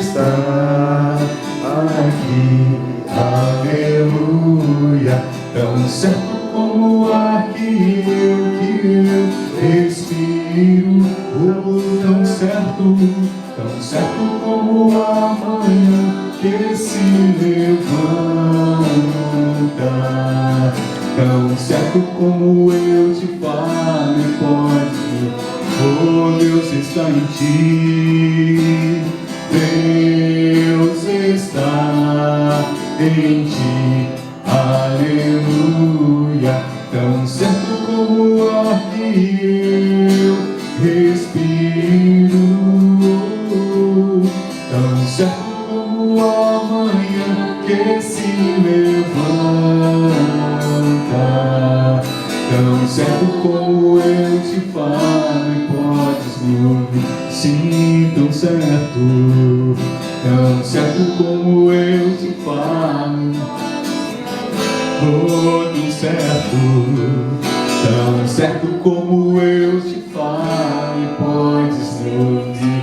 está aqui, aleluia. Tão certo como o ar que eu respiro, tão certo como a manhã que se levanta, tão certo como eu te falo e pode, oh Deus está em ti, Deus está em ti, aleluia. Tão certo como o ar que eu respiro, tão certo como a manhã que se levanta, tão certo como eu te falo e podes me ouvir. Sim, tão certo como eu te falo, oh, tão certo como eu te falo e podes me ouvir.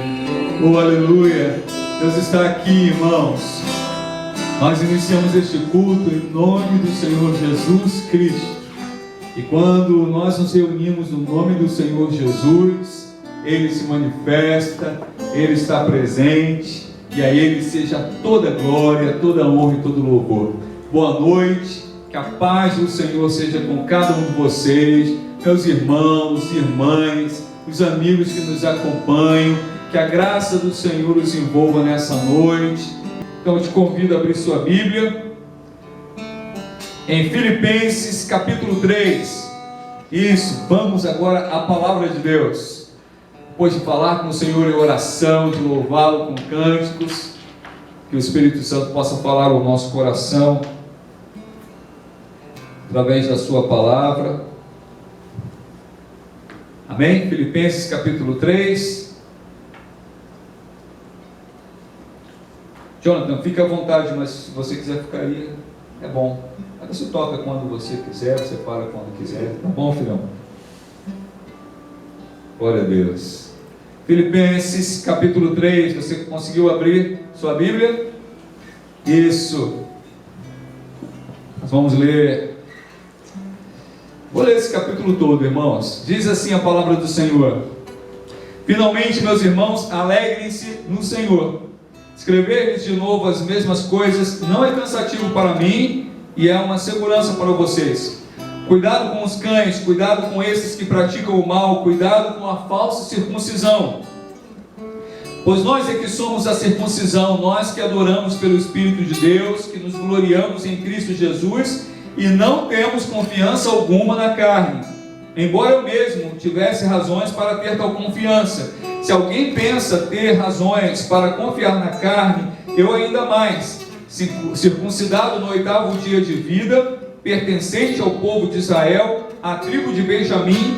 Oh, aleluia! Deus está aqui, irmãos. Nós iniciamos este culto em nome do Senhor Jesus Cristo. E quando nós nos reunimos no nome do Senhor Jesus, Ele se manifesta, Ele está presente, e a Ele seja toda glória, toda honra e todo louvor. Boa noite, que a paz do Senhor seja com cada um de vocês, meus irmãos, irmãs, os amigos que nos acompanham, que a graça do Senhor os envolva nessa noite. Então eu te convido a abrir sua Bíblia em Filipenses capítulo 3. Isso, vamos agora à palavra de Deus. Depois de falar com o Senhor em oração, de louvá-lo com cânticos, que o Espírito Santo possa falar ao nosso coração através da sua palavra. Amém? Filipenses capítulo 3. Jonathan, fica à vontade, mas se você quiser ficar aí, é bom. Aí você toca quando você quiser, você para quando quiser. Tá bom, filhão? Glória a Deus. Filipenses capítulo 3, você conseguiu abrir sua Bíblia? Isso. Nós vamos ler. Vou ler esse capítulo todo, irmãos. Diz assim a palavra do Senhor: finalmente, meus irmãos, alegrem-se no Senhor. Escrever-lhes de novo as mesmas coisas não é cansativo para mim e é uma segurança para vocês. Cuidado com os cães, cuidado com esses que praticam o mal, cuidado com a falsa circuncisão. Pois nós é que somos a circuncisão, nós que adoramos pelo Espírito de Deus, que nos gloriamos em Cristo Jesus e não temos confiança alguma na carne. Embora eu mesmo tivesse razões para ter tal confiança. Se alguém pensa ter razões para confiar na carne, eu ainda mais. Circuncidado no 8º dia de vida, pertencente ao povo de Israel, à tribo de Benjamim,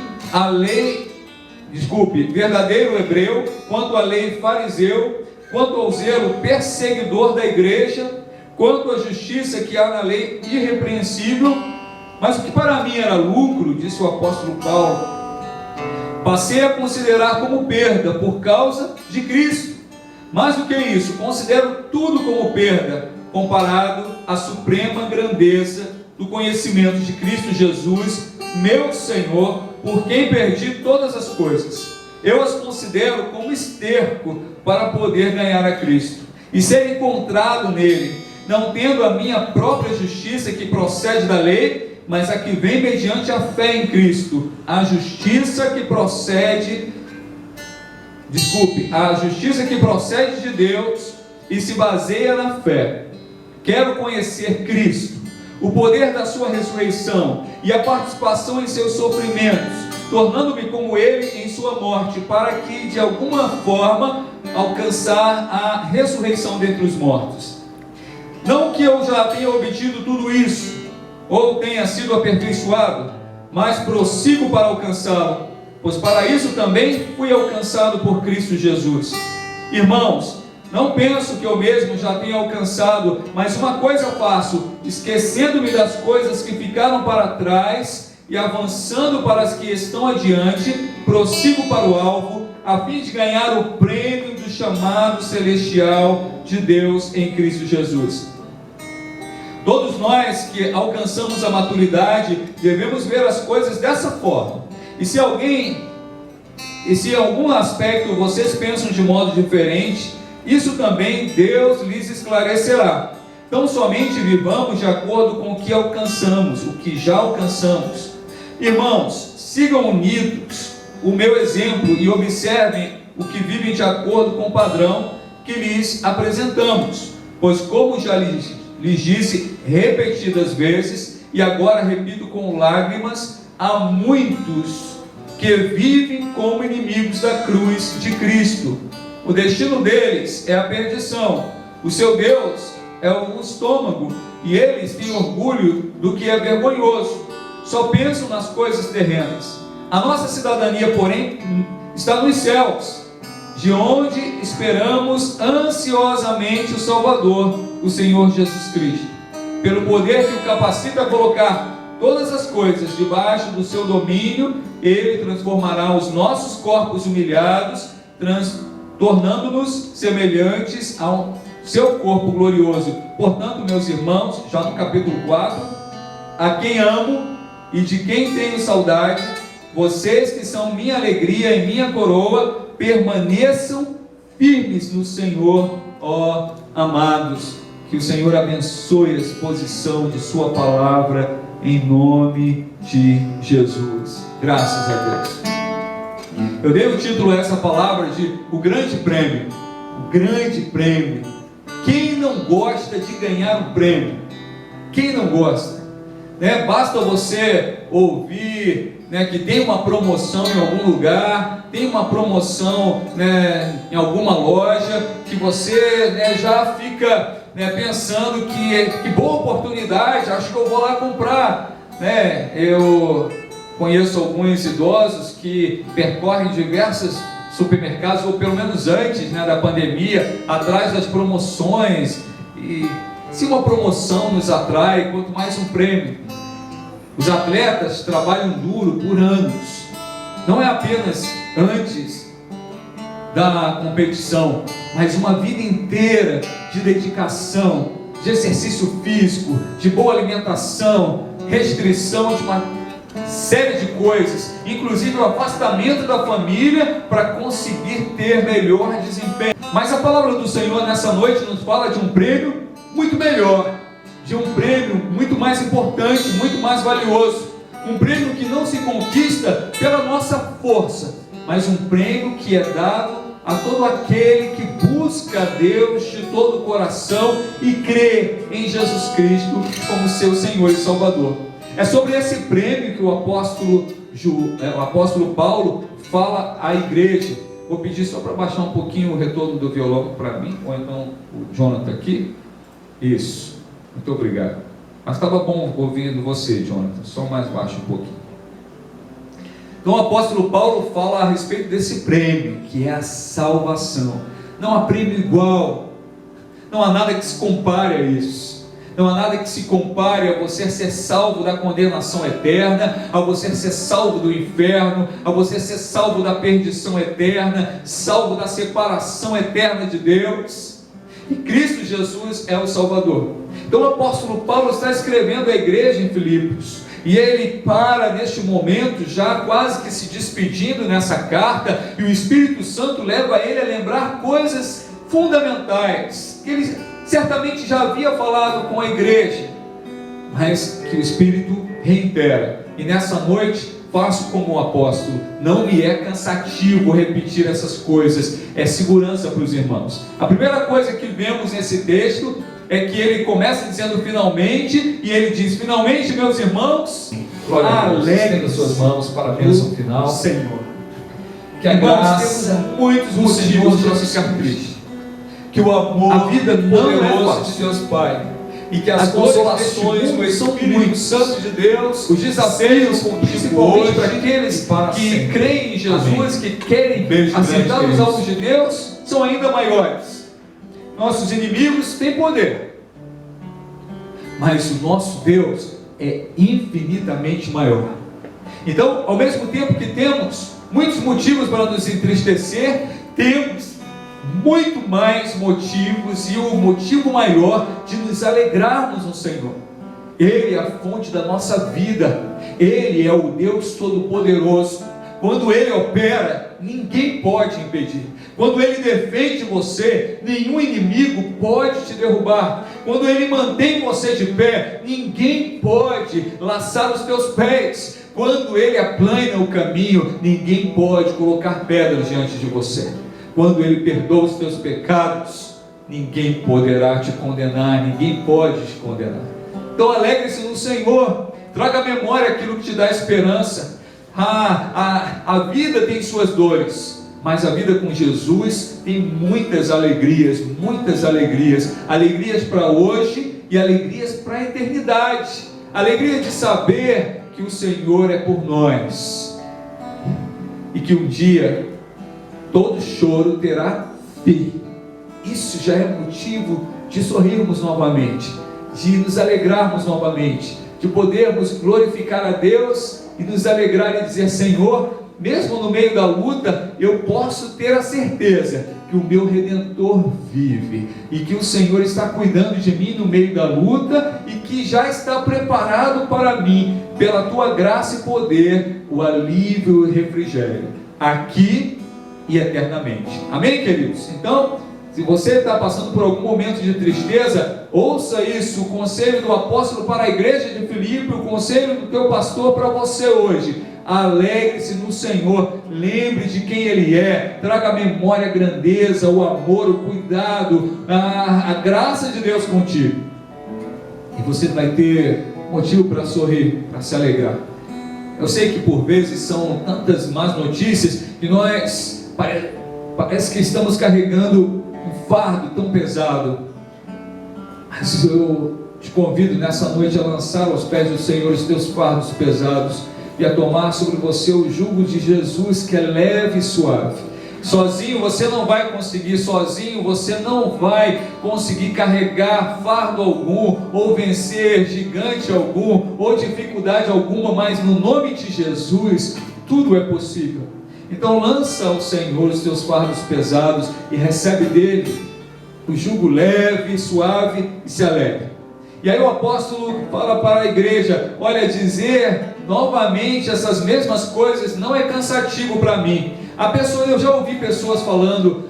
verdadeiro hebreu, quanto à lei fariseu, quanto ao zelo perseguidor da igreja, quanto à justiça que há na lei irrepreensível. Mas o que para mim era lucro, disse o apóstolo Paulo, passei a considerar como perda por causa de Cristo. Mais do que isso, considero tudo como perda, comparado à suprema grandeza do conhecimento de Cristo Jesus, meu Senhor, por quem perdi todas as coisas. Eu as considero como esterco para poder ganhar a Cristo e ser encontrado nele, não tendo a minha própria justiça que procede da lei, mas a que vem mediante a fé em Cristo, a justiça que procede de Deus e se baseia na fé. Quero conhecer Cristo, o poder da sua ressurreição e a participação em seus sofrimentos, tornando-me como Ele em sua morte, para que de alguma forma alcançar a ressurreição dentre os mortos. Não que eu já tenha obtido tudo isso, ou tenha sido aperfeiçoado, mas prossigo para alcançá-lo, pois para isso também fui alcançado por Cristo Jesus. Irmãos, não penso que eu mesmo já tenha alcançado, mas uma coisa faço, esquecendo-me das coisas que ficaram para trás e avançando para as que estão adiante, prossigo para o alvo, a fim de ganhar o prêmio do chamado celestial de Deus em Cristo Jesus. Todos nós que alcançamos a maturidade devemos ver as coisas dessa forma. E se em algum aspecto vocês pensam de modo diferente, isso também Deus lhes esclarecerá. Então somente vivamos de acordo com o que alcançamos, o que já alcançamos. Irmãos, sigam unidos o meu exemplo e observem o que vivem de acordo com o padrão que lhes apresentamos. Pois como já lhes disse repetidas vezes, e agora repito com lágrimas, há muitos que vivem como inimigos da cruz de Cristo. O destino deles é a perdição, o seu Deus é o estômago, e eles têm orgulho do que é vergonhoso, só pensam nas coisas terrenas. A nossa cidadania, porém, está nos céus, de onde esperamos ansiosamente o Salvador, o Senhor Jesus Cristo. Pelo poder que o capacita a colocar todas as coisas debaixo do seu domínio, Ele transformará os nossos corpos humilhados, tornando-nos semelhantes ao seu corpo glorioso. Portanto, meus irmãos, já no capítulo 4, a quem amo e de quem tenho saudade, vocês que são minha alegria e minha coroa, permaneçam firmes no Senhor, ó amados. Que o Senhor abençoe a exposição de sua palavra em nome de Jesus. Graças a Deus. Eu dei o título a essa palavra de O Grande Prêmio. O Grande Prêmio. Quem não gosta de ganhar um prêmio? Quem não gosta? Basta você ouvir que tem uma promoção em algum lugar, tem uma promoção em alguma loja, que você já fica pensando que boa oportunidade, acho que eu vou lá comprar. Eu conheço alguns idosos que percorrem diversos supermercados, ou pelo menos antes da pandemia, atrás das promoções. E se uma promoção nos atrai, quanto mais um prêmio. Os atletas trabalham duro por anos, não é apenas antes da competição, mas uma vida inteira de dedicação, de exercício físico, de boa alimentação, restrição de uma série de coisas, inclusive o afastamento da família para conseguir ter melhor desempenho. Mas a palavra do Senhor nessa noite nos fala de um prêmio muito melhor, de um prêmio muito mais importante, muito mais valioso, um prêmio que não se conquista pela nossa força, mas um prêmio que é dado a todo aquele que busca a Deus de todo o coração e crê em Jesus Cristo como seu Senhor e Salvador. É sobre esse prêmio que o apóstolo Paulo fala à igreja. Vou pedir só para baixar um pouquinho o retorno do violão para mim, ou então o Jonathan aqui. Isso. Muito obrigado. Mas estava bom ouvindo você, Jonathan, só mais baixo um pouquinho. Então o apóstolo Paulo fala a respeito desse prêmio, que é a salvação. Não há prêmio igual, não há nada que se compare a isso. Não há nada que se compare a você ser salvo da condenação eterna, a você ser salvo do inferno, a você ser salvo da perdição eterna, salvo da separação eterna de Deus. E Cristo Jesus é o Salvador. Então o apóstolo Paulo está escrevendo à igreja em Filipos, e ele para neste momento, já quase que se despedindo nessa carta, e o Espírito Santo leva ele a lembrar coisas fundamentais, que ele certamente já havia falado com a igreja, mas que o Espírito reitera. E nessa noite, faço como o apóstolo, não me é cansativo repetir essas coisas, é segurança para os irmãos. A primeira coisa que vemos nesse texto é que ele começa dizendo finalmente, e ele diz: finalmente, meus irmãos, alegrem suas mãos para a bênção final, Senhor. Que a graça, temos muitos motivos para ficar triste, que o amor, a vida poderoso de Deus Pai, e que as consolações do Espírito Santo de Deus, os desafios, principalmente para aqueles que creem em Jesus, que querem acertar os alvos de Deus, são ainda maiores. Nossos inimigos têm poder, mas o nosso Deus é infinitamente maior. Então, ao mesmo tempo que temos muitos motivos para nos entristecer, temos muito mais motivos, e o motivo maior de nos alegrarmos no Senhor. Ele é a fonte da nossa vida, Ele é o Deus Todo-Poderoso. Quando Ele opera, ninguém pode impedir. Quando Ele defende você, nenhum inimigo pode te derrubar. Quando Ele mantém você de pé, ninguém pode laçar os teus pés. Quando Ele aplana o caminho, ninguém pode colocar pedras diante de você. Quando Ele perdoa os teus pecados, ninguém poderá te condenar, ninguém pode te condenar. Então alegre-se no Senhor, traga à memória aquilo que te dá esperança. A vida tem suas dores, mas a vida com Jesus tem muitas alegrias, alegrias para hoje e alegrias para a eternidade, alegria de saber que o Senhor é por nós, e que um dia todo choro terá fim. Isso já é motivo de sorrirmos novamente, de nos alegrarmos novamente, de podermos glorificar a Deus e nos alegrar e dizer: Senhor, mesmo no meio da luta, eu posso ter a certeza que o meu Redentor vive, e que o Senhor está cuidando de mim no meio da luta, e que já está preparado para mim, pela tua graça e poder, o alívio e o refrigério, aqui e eternamente. Amém, queridos? Então, se você está passando por algum momento de tristeza, ouça isso, o conselho do apóstolo para a igreja de Filipe, o conselho do teu pastor para você hoje. Alegre-se no Senhor, lembre de quem Ele é, traga à memória a grandeza, o amor, o cuidado, a graça de Deus contigo, e você vai ter motivo para sorrir, para se alegrar. Eu sei que por vezes são tantas más notícias que nós parece que estamos carregando um fardo tão pesado, mas eu te convido nessa noite a lançar aos pés do Senhor os teus fardos pesados, e a tomar sobre você o jugo de Jesus, que é leve e suave. Sozinho você não vai conseguir, sozinho você não vai conseguir carregar fardo algum, ou vencer gigante algum, ou dificuldade alguma, mas no nome de Jesus, tudo é possível. Então lança ao Senhor os teus fardos pesados, e recebe dele o jugo leve, suave, e se alegre. E aí o apóstolo fala para a igreja: olha, dizer novamente essas mesmas coisas não é cansativo para mim. Eu já ouvi pessoas falando: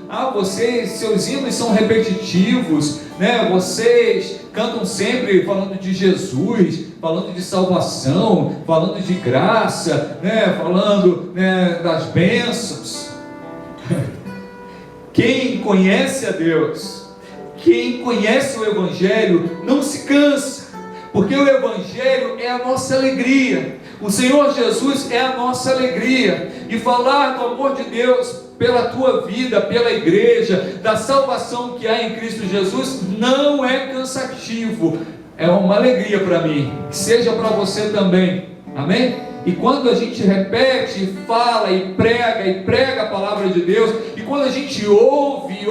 seus hinos são repetitivos, né? Vocês cantam sempre falando de Jesus, falando de salvação, falando de graça, né? Falando, né, das bênçãos. Quem conhece a Deus, quem conhece o Evangelho, não se cansa, porque o Evangelho é a nossa alegria, o Senhor Jesus é a nossa alegria, e falar do amor de Deus pela tua vida, pela igreja, da salvação que há em Cristo Jesus, não é cansativo, é uma alegria para mim, que seja para você também, amém? E quando a gente repete, fala e prega a palavra de Deus, e quando a gente ouve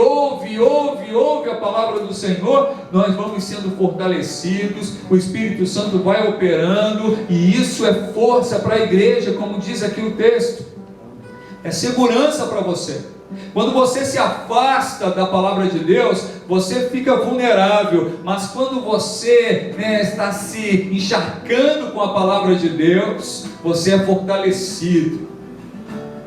a palavra do Senhor, nós vamos sendo fortalecidos, o Espírito Santo vai operando, e isso é força para a igreja, como diz aqui o texto, é segurança para você. Quando você se afasta da palavra de Deus, você fica vulnerável, mas quando você, está se encharcando com a palavra de Deus, você é fortalecido.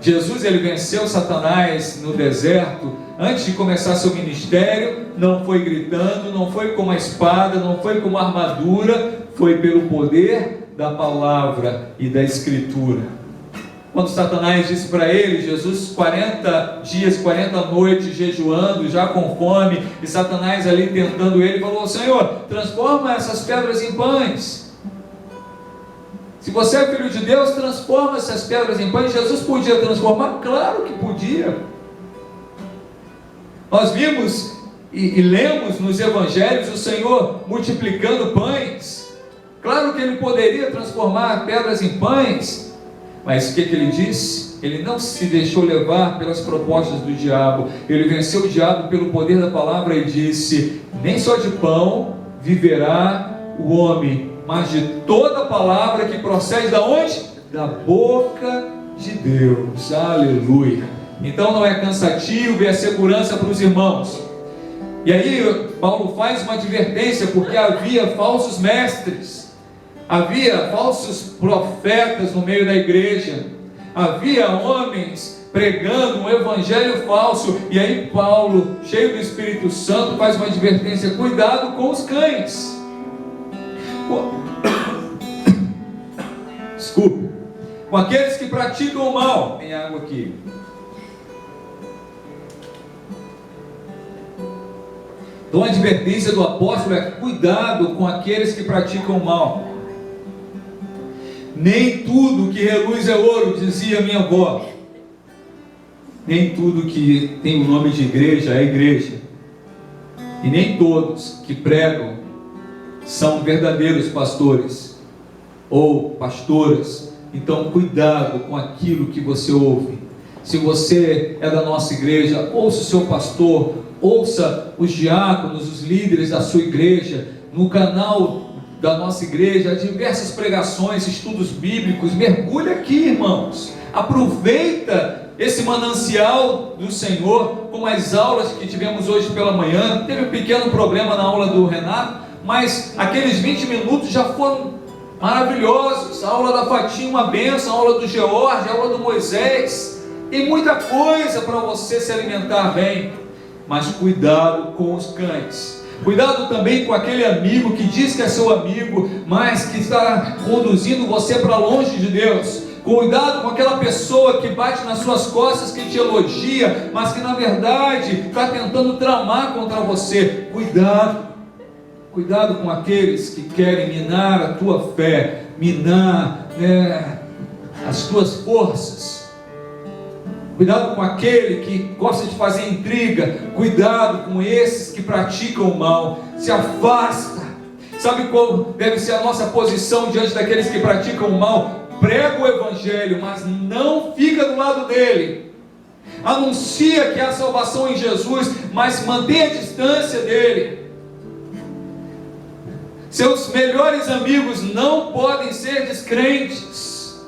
Jesus, ele venceu Satanás no deserto, antes de começar seu ministério, não foi gritando, não foi com uma espada, não foi com uma armadura, foi pelo poder da palavra e da escritura. Quando Satanás disse para ele, Jesus 40 dias, 40 noites jejuando, já com fome, e Satanás ali tentando ele, falou: Senhor, transforma essas pedras em pães. Se você é filho de Deus, transforma essas pedras em pães. Jesus podia transformar? Claro que podia. Nós vimos e lemos nos evangelhos o Senhor multiplicando pães. Claro que ele poderia transformar pedras em pães, mas o que ele disse? Ele não se deixou levar pelas propostas do diabo. Ele venceu o diabo pelo poder da palavra e disse: nem só de pão viverá o homem, mas de toda palavra que procede da onde? Da boca de Deus. Aleluia. Então não é cansativo e é segurança para os irmãos. E aí Paulo faz uma advertência, porque havia falsos mestres, havia falsos profetas no meio da igreja, havia homens pregando um evangelho falso. E aí Paulo, cheio do Espírito Santo, faz uma advertência: cuidado com os cães. Desculpe. Com aqueles que praticam o mal. Tem água aqui. Então a advertência do apóstolo é: cuidado com aqueles que praticam o mal. Nem tudo que reluz é ouro, dizia minha avó. Nem tudo que tem o nome de igreja é igreja. E nem todos que pregam são verdadeiros pastores ou pastoras. Então cuidado com aquilo que você ouve. Se você é da nossa igreja, ouça o seu pastor, ouça os diáconos, os líderes da sua igreja. No canal da nossa igreja há diversas pregações, estudos bíblicos. Mergulha aqui, irmãos. Aproveita esse manancial do Senhor, como as aulas que tivemos hoje pela manhã. Teve um pequeno problema na aula do Renato, mas aqueles 20 minutos já foram maravilhosos. A aula da Fatinha, uma bênção. A aula do George, a aula do Moisés. Tem muita coisa para você se alimentar bem. Mas cuidado com os cães. Cuidado também com aquele amigo que diz que é seu amigo, mas que está conduzindo você para longe de Deus. Cuidado com aquela pessoa que bate nas suas costas, que te elogia, mas que na verdade está tentando tramar contra você. Cuidado. Cuidado com aqueles que querem minar a tua fé, minar as tuas forças. Cuidado com aquele que gosta de fazer intriga. Cuidado com esses que praticam o mal. Se afasta. Sabe qual deve ser a nossa posição diante daqueles que praticam o mal? Prega o evangelho, mas não fica do lado dele. Anuncia que há salvação em Jesus, mas mantenha a distância dele. Seus melhores amigos não podem ser descrentes.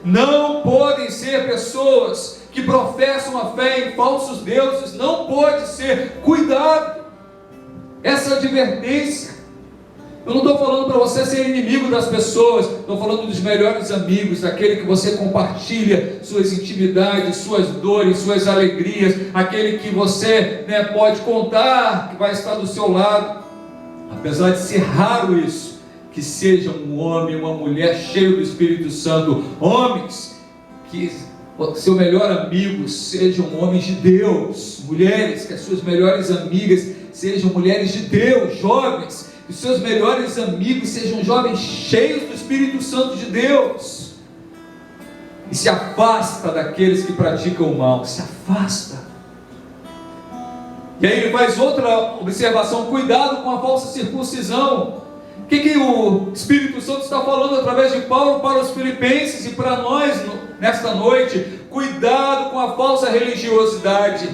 Não podem ser pessoas que professam a fé em falsos deuses. Não pode ser. Cuidado. Essa advertência. Eu não estou falando para você ser inimigo das pessoas. Estou falando dos melhores amigos, daquele que você compartilha suas intimidades, suas dores, suas alegrias, aquele que você pode contar, que vai estar do seu lado. Apesar de ser raro isso, que seja um homem, uma mulher cheio do Espírito Santo. Homens, que seu melhor amigo sejam homens de Deus. Mulheres, que as suas melhores amigas sejam mulheres de Deus. Jovens, que os seus melhores amigos sejam jovens cheios do Espírito Santo de Deus. E se afasta daqueles que praticam o mal. Se afasta. E aí ele faz outra observação: cuidado com a falsa circuncisão. O que o Espírito Santo está falando através de Paulo para os filipenses e para nós nesta noite? Cuidado com a falsa religiosidade.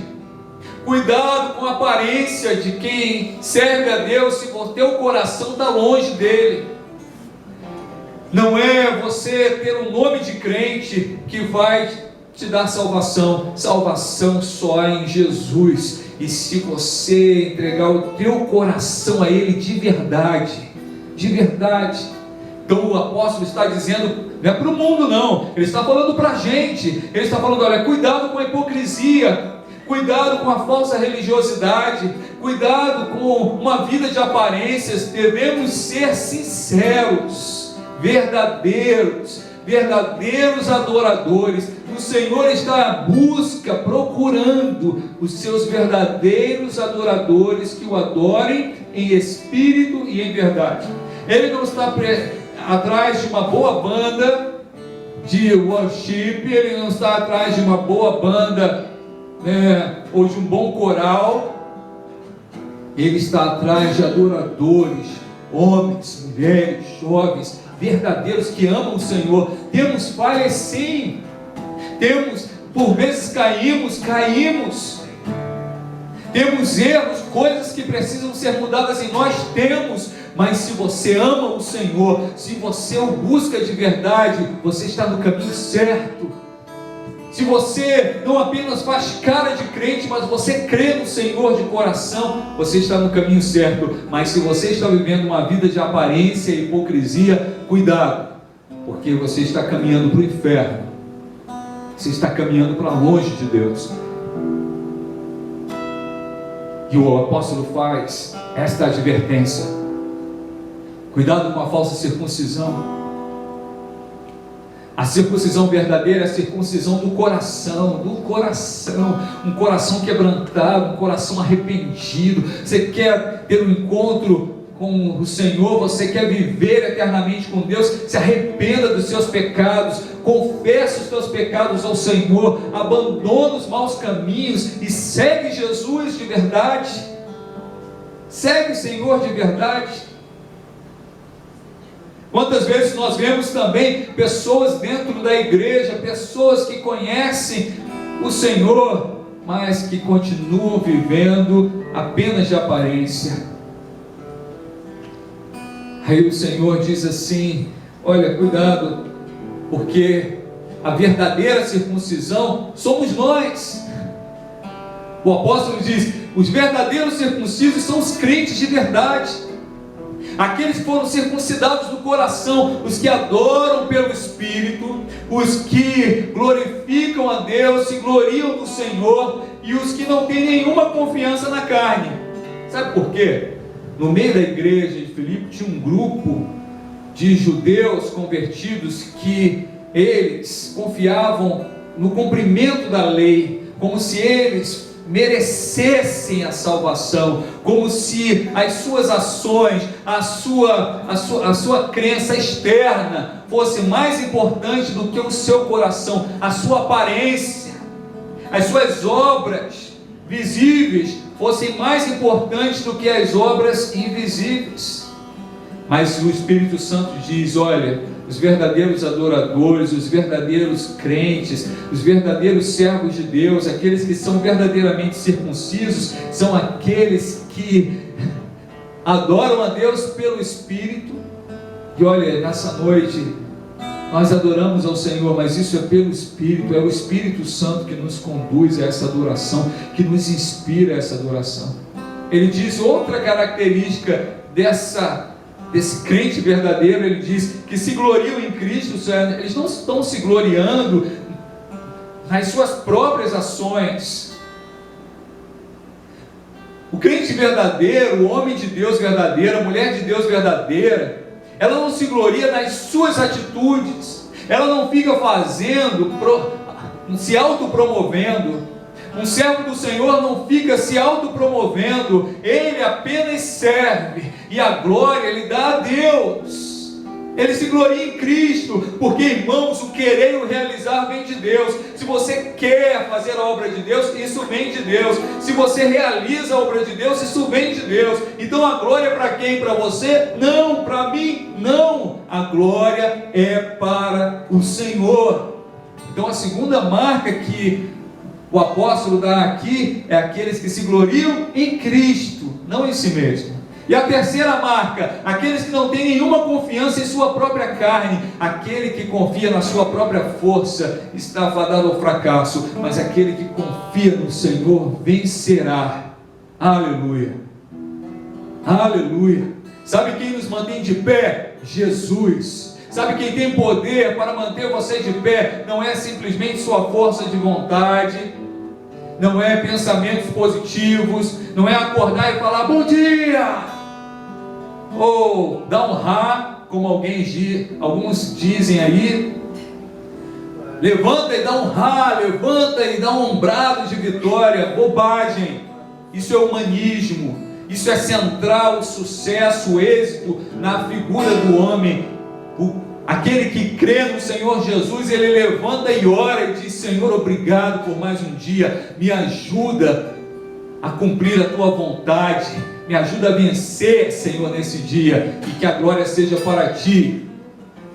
Cuidado com a aparência de quem serve a Deus, se o teu coração está longe dele. Não é você ter um nome de crente que vai te dar salvação. Salvação só há em Jesus. E se você entregar o teu coração a Ele de verdade, então o apóstolo está dizendo, não é para o mundo não, ele está falando para a gente. Ele está falando: olha, cuidado com a hipocrisia, cuidado com a falsa religiosidade, cuidado com uma vida de aparências. Devemos ser sinceros, verdadeiros adoradores. O Senhor está à busca, procurando os seus verdadeiros adoradores que o adorem em espírito e em verdade. Ele não está atrás de uma boa banda de worship, ele não está atrás de uma boa banda ou de um bom coral. Ele está atrás de adoradores, homens, mulheres, jovens, verdadeiros que amam o Senhor. Temos falhas sim, por vezes caímos, temos erros, coisas que precisam ser mudadas em nós, mas se você ama o Senhor, se você o busca de verdade, você está no caminho certo. se você não apenas faz cara de crente, mas você crê no Senhor de coração, você está no caminho certo. Mas se você está vivendo uma vida de aparência e hipocrisia, cuidado, porque você está caminhando para o inferno, você está caminhando para longe de Deus. E o apóstolo faz esta advertência: cuidado com a falsa circuncisão. A circuncisão verdadeira é a circuncisão do coração, um coração quebrantado, um coração arrependido. Você quer ter um encontro com o Senhor, você quer viver eternamente com Deus, se arrependa dos seus pecados, confesse os seus pecados ao Senhor, abandona os maus caminhos e segue Jesus de verdade, segue o Senhor de verdade. Quantas vezes nós vemos também pessoas dentro da igreja, pessoas que conhecem o Senhor, mas que continuam vivendo apenas de aparência. Aí o Senhor diz assim: olha, cuidado, porque a verdadeira circuncisão somos nós. O apóstolo diz: os verdadeiros circuncisos são os crentes de verdade, aqueles que foram circuncidados no coração, os que adoram pelo Espírito, os que glorificam a Deus, se gloriam no Senhor, e os que não têm nenhuma confiança na carne. Sabe por quê? No meio da igreja de Filipe tinha um grupo de judeus convertidos que eles confiavam no cumprimento da lei, como se eles merecessem a salvação, como se as suas ações, a sua crença externa fosse mais importante do que o seu coração, a sua aparência, as suas obras visíveis fossem mais importantes do que as obras invisíveis. Mas o Espírito Santo diz: olha, os verdadeiros adoradores, os verdadeiros crentes, os verdadeiros servos de Deus, aqueles que são verdadeiramente circuncisos, são aqueles que adoram a Deus pelo Espírito. E olha, nessa noite nós adoramos ao Senhor, mas isso é pelo Espírito, é o Espírito Santo que nos conduz a essa adoração, que nos inspira a essa adoração. Ele diz outra característica desse crente verdadeiro, ele diz que se gloriam em Cristo. Eles não estão se gloriando nas suas próprias ações. O crente verdadeiro, o homem de Deus verdadeiro, a mulher de Deus verdadeira, ela não se gloria nas suas atitudes, ela não fica se autopromovendo. Um servo do Senhor não fica se autopromovendo, ele apenas serve, e a glória ele dá a Deus. Ele se gloria em Cristo, porque, irmãos, o querer e o realizar vem de Deus. Se você quer fazer a obra de Deus, isso vem de Deus. Se você realiza a obra de Deus, isso vem de Deus. Então a glória é para quem? Para você? Não, para mim não. A glória é para o Senhor. Então a segunda marca que o apóstolo dá aqui é aqueles que se gloriam em Cristo, não em si mesmo. E a terceira marca, aqueles que não têm nenhuma confiança em sua própria carne. Aquele que confia na sua própria força está fadado ao fracasso, mas aquele que confia no Senhor vencerá. Aleluia, aleluia. Sabe quem nos mantém de pé? Jesus. Sabe quem tem poder para manter você de pé? Não é simplesmente sua força de vontade, não é pensamentos positivos, não é acordar e falar bom dia, ou dar um rá, como alguns dizem aí. Levanta e dá um rá, levanta e dá um brado de vitória. Bobagem. Isso é humanismo. Isso é centrar o sucesso, o êxito na figura do homem. Aquele que crê no Senhor Jesus, ele levanta e ora e diz: Senhor, obrigado por mais um dia, me ajuda a cumprir a tua vontade, me ajuda a vencer, Senhor, nesse dia, e que a glória seja para ti.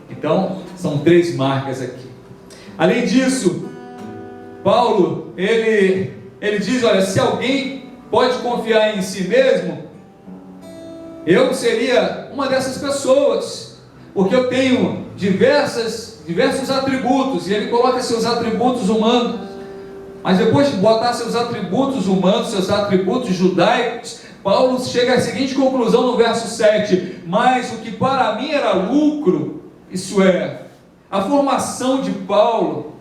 Então, são 3 marcas aqui. Além disso, Paulo, ele diz: olha, se alguém pode confiar em si mesmo, eu seria uma dessas pessoas. porque eu tenho diversos atributos, e ele coloca seus atributos humanos, mas depois de botar seus atributos humanos, seus atributos judaicos, Paulo chega à seguinte conclusão no verso 7: mas o que para mim era lucro, isso é, a formação de Paulo,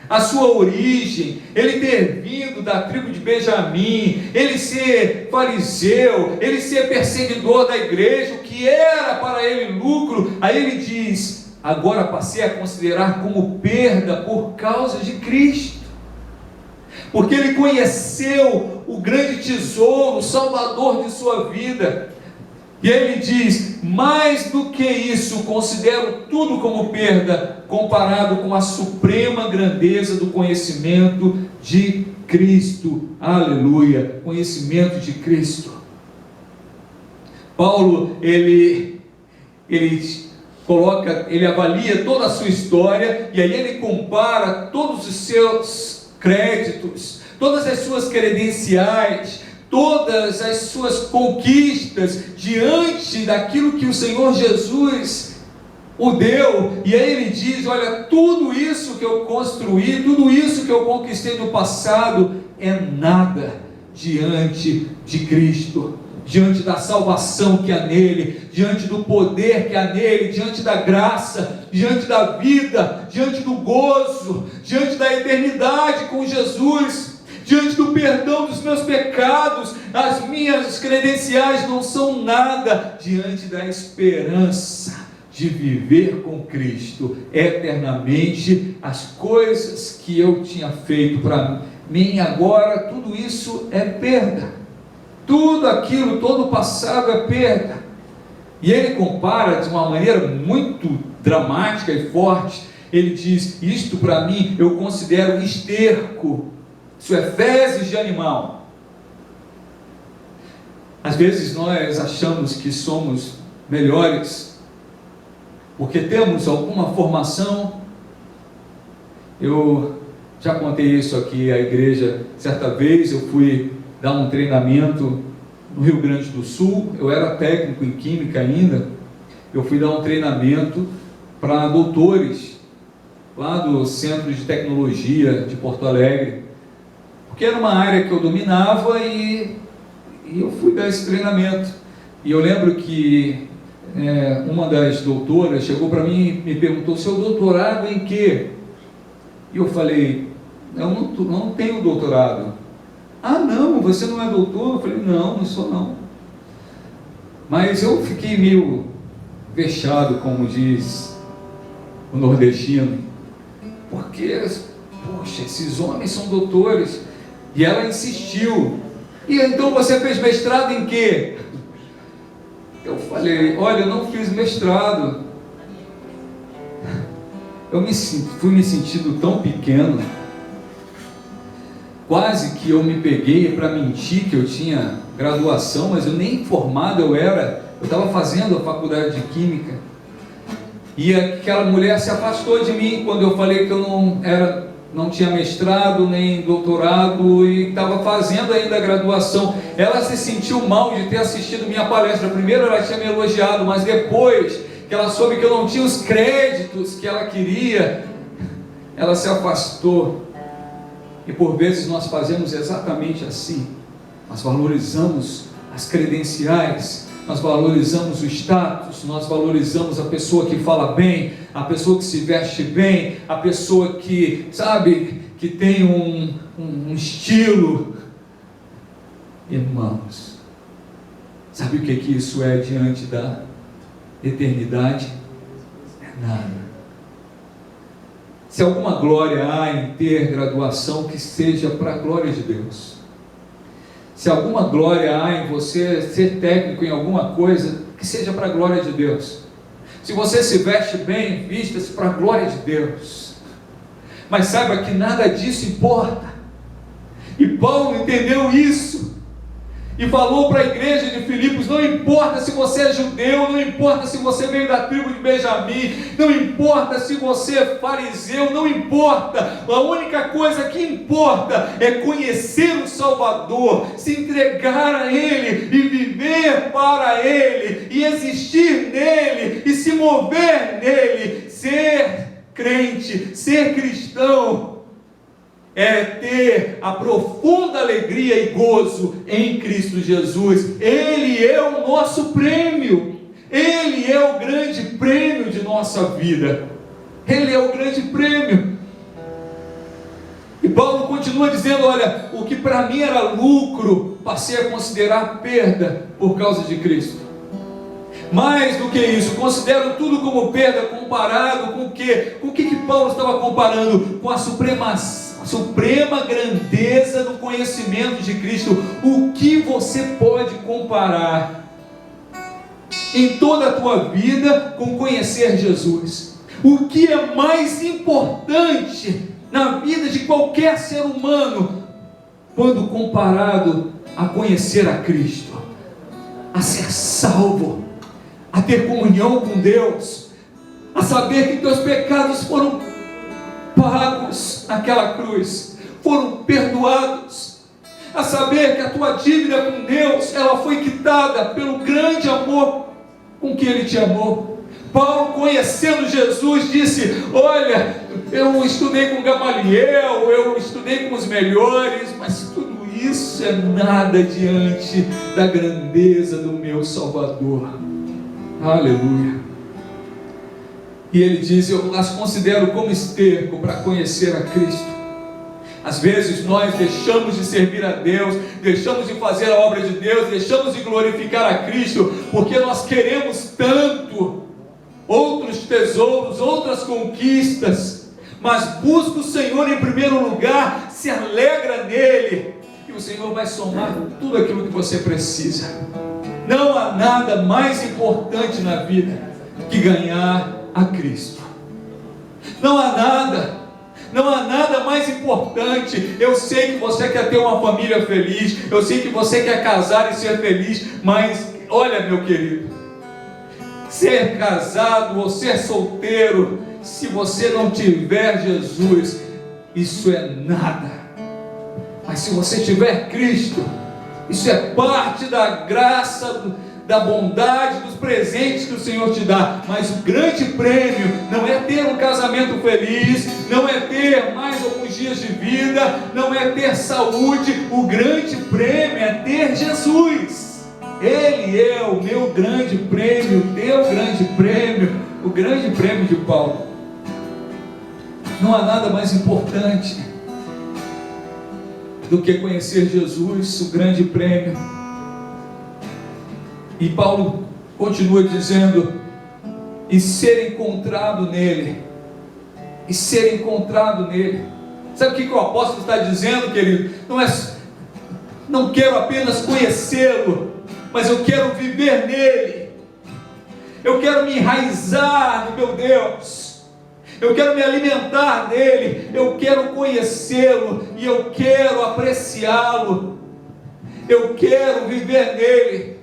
a sua origem, ele ter vindo da tribo de Benjamim, ele ser fariseu, ele ser perseguidor da igreja, o que era para ele lucro, aí ele diz: agora passei a considerar como perda por causa de Cristo, porque ele conheceu o grande tesouro, o Salvador de sua vida. E ele diz: mais do que isso, considero tudo como perda, comparado com a suprema grandeza do conhecimento de Cristo. Aleluia, conhecimento de Cristo. Paulo, ele avalia toda a sua história, e aí ele compara todos os seus créditos, todas as suas credenciais, todas as suas conquistas diante daquilo que o Senhor Jesus o deu, e aí ele diz: olha, tudo isso que eu construí, tudo isso que eu conquistei no passado é nada diante de Cristo, diante da salvação que há nele, diante do poder que há nele, diante da graça, diante da vida, diante do gozo, diante da eternidade com Jesus, diante do perdão dos meus pecados. As minhas credenciais não são nada diante da esperança de viver com Cristo eternamente. As coisas que eu tinha feito para mim agora, tudo isso é perda, tudo aquilo, todo o passado é perda. E ele compara de uma maneira muito dramática e forte. Ele diz: isto para mim eu considero esterco, isso é fezes de animal. Às vezes nós achamos que somos melhores porque temos alguma formação. Eu já contei isso aqui à igreja. Certa vez eu fui dar um treinamento no Rio Grande do Sul, eu era técnico em química ainda. Eu fui dar um treinamento para doutores lá do Centro de Tecnologia de Porto Alegre, porque era uma área que eu dominava, e eu fui dar esse treinamento. E eu lembro que uma das doutoras chegou para mim e me perguntou: seu doutorado em quê? E eu falei: eu não tenho doutorado. Ah, não, você não é doutor? Eu falei: não sou não. Mas eu fiquei meio vexado, como diz o nordestino, porque, poxa, esses homens são doutores. E ela insistiu: e então você fez mestrado em quê? Eu falei: olha, eu não fiz mestrado. Eu fui me sentindo tão pequeno, quase que eu me peguei para mentir que eu tinha graduação, mas eu nem formado eu era. Eu estava fazendo a faculdade de Química, e aquela mulher se afastou de mim quando eu falei que eu não tinha mestrado nem doutorado e estava fazendo ainda a graduação. Ela se sentiu mal de ter assistido minha palestra. Primeiro ela tinha me elogiado, mas depois que ela soube que eu não tinha os créditos que ela queria, ela se afastou. E por vezes nós fazemos exatamente assim. Nós valorizamos as credenciais, nós valorizamos o status, nós valorizamos a pessoa que fala bem, a pessoa que se veste bem, a pessoa que, sabe, que tem um estilo. Irmãos, sabe o que isso é diante da eternidade? É nada. Se alguma glória há em ter graduação, que seja para a glória de Deus. Se alguma glória há em você ser técnico em alguma coisa, que seja para a glória de Deus. Se você se veste bem, vista-se para a glória de Deus. Mas saiba que nada disso importa. E Paulo entendeu isso e falou para a igreja de Filipos: não importa se você é judeu, não importa se você veio da tribo de Benjamim, não importa se você é fariseu, não importa. A única coisa que importa é conhecer o Salvador, se entregar a Ele e viver para Ele, e existir nele, e se mover nele. Ser crente, ser cristão, é ter a profunda alegria e gozo em Cristo Jesus. Ele é o nosso prêmio, Ele é o grande prêmio de nossa vida, Ele é o grande prêmio. E Paulo continua dizendo: olha, o que para mim era lucro, passei a considerar perda por causa de Cristo. Mais do que isso, considero tudo como perda comparado com o quê? Com o que Paulo estava comparando? Com a suprema grandeza do conhecimento de Cristo. O que você pode comparar em toda a tua vida com conhecer Jesus? O que é mais importante na vida de qualquer ser humano quando comparado a conhecer a Cristo, a ser salvo, a ter comunhão com Deus, a saber que teus pecados foram pagos naquela cruz, foram perdoados, a saber que a tua dívida com Deus, ela foi quitada pelo grande amor com que Ele te amou. Paulo, conhecendo Jesus, disse: olha, eu estudei com Gamaliel, eu estudei com os melhores, mas tudo isso é nada diante da grandeza do meu Salvador. Aleluia. E ele diz: eu as considero como esterco para conhecer a Cristo. Às vezes nós deixamos de servir a Deus, deixamos de fazer a obra de Deus, deixamos de glorificar a Cristo, porque nós queremos tanto outros tesouros, outras conquistas, mas busca o Senhor em primeiro lugar, se alegra nele, e o Senhor vai somar tudo aquilo que você precisa. Não há nada mais importante na vida que ganhar a Cristo. Não há nada mais importante. Eu sei que você quer ter uma família feliz, eu sei que você quer casar e ser feliz, mas olha, meu querido, ser casado ou ser solteiro, se você não tiver Jesus, isso é nada. Mas se você tiver Cristo, isso é parte da graça, da bondade, dos presentes que o Senhor te dá. Mas o grande prêmio não é ter um casamento feliz, não é ter mais alguns dias de vida, não é ter saúde. O grande prêmio é ter Jesus. Ele é o meu grande prêmio, o teu grande prêmio, o grande prêmio de Paulo. Não há nada mais importante do que conhecer Jesus, o grande prêmio. E Paulo continua dizendo: e ser encontrado nele, e ser encontrado nele. Sabe o que o apóstolo está dizendo, querido? Não quero apenas conhecê-lo, mas eu quero viver nele. Eu quero me enraizar no meu Deus. Eu quero me alimentar dele, eu quero conhecê-lo e eu quero apreciá-lo. Eu quero viver nele.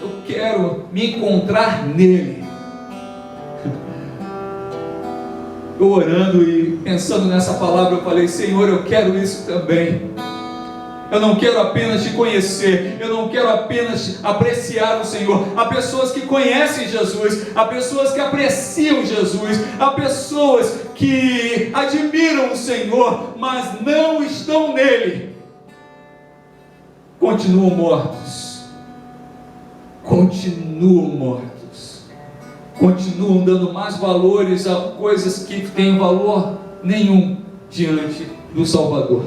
Eu quero me encontrar nele. Eu orando e pensando nessa palavra, eu falei: Senhor, eu quero isso também. Eu não quero apenas te conhecer, eu não quero apenas apreciar o Senhor. Há pessoas que conhecem Jesus, há pessoas que apreciam Jesus, há pessoas que admiram o Senhor, mas não estão nele. Continuam mortos, continuam dando mais valores a coisas que têm valor nenhum diante do Salvador.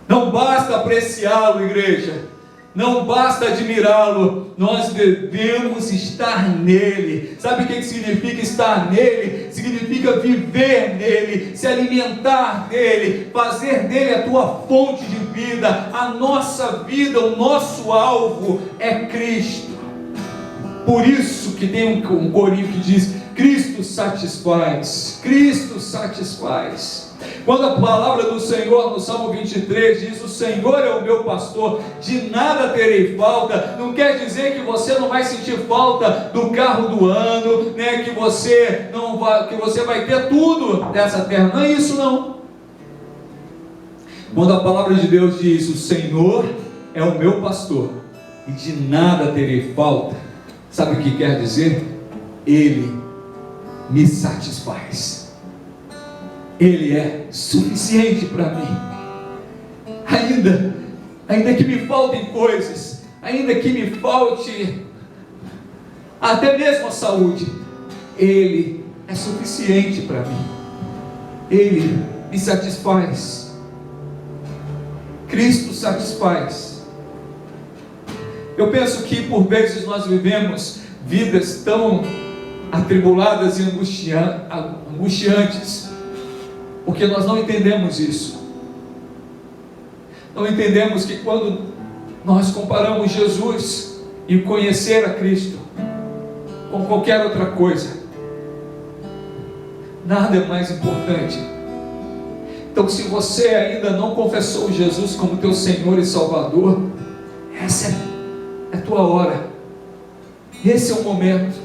Não basta apreciá-lo, igreja, não basta admirá-lo, nós devemos estar nele. Sabe o que significa estar nele? Significa viver nele, se alimentar dele, fazer dele a tua fonte de vida. A nossa vida, o nosso alvo é Cristo. Por isso que tem um corinho que diz: Cristo satisfaz, Cristo satisfaz. Quando a palavra do Senhor no Salmo 23 diz: o Senhor é o meu pastor, de nada terei falta, não quer dizer que você não vai sentir falta do carro do ano, né? que você vai ter tudo dessa terra. Não é isso, não. Quando a palavra de Deus diz: o Senhor é o meu pastor e de nada terei falta, Sabe o que quer dizer? Ele me satisfaz. Ele é suficiente para mim. Ainda que me faltem coisas, ainda que me falte até mesmo a saúde, Ele é suficiente para mim. Ele me satisfaz. Cristo satisfaz. Eu penso que por vezes nós vivemos vidas tão atribuladas e angustiantes, porque nós não entendemos isso. Não entendemos que quando nós comparamos Jesus e conhecer a Cristo com qualquer outra coisa, nada é mais importante. Então, se você ainda não confessou Jesus como teu Senhor e Salvador, essa é a tua hora. Esse é o momento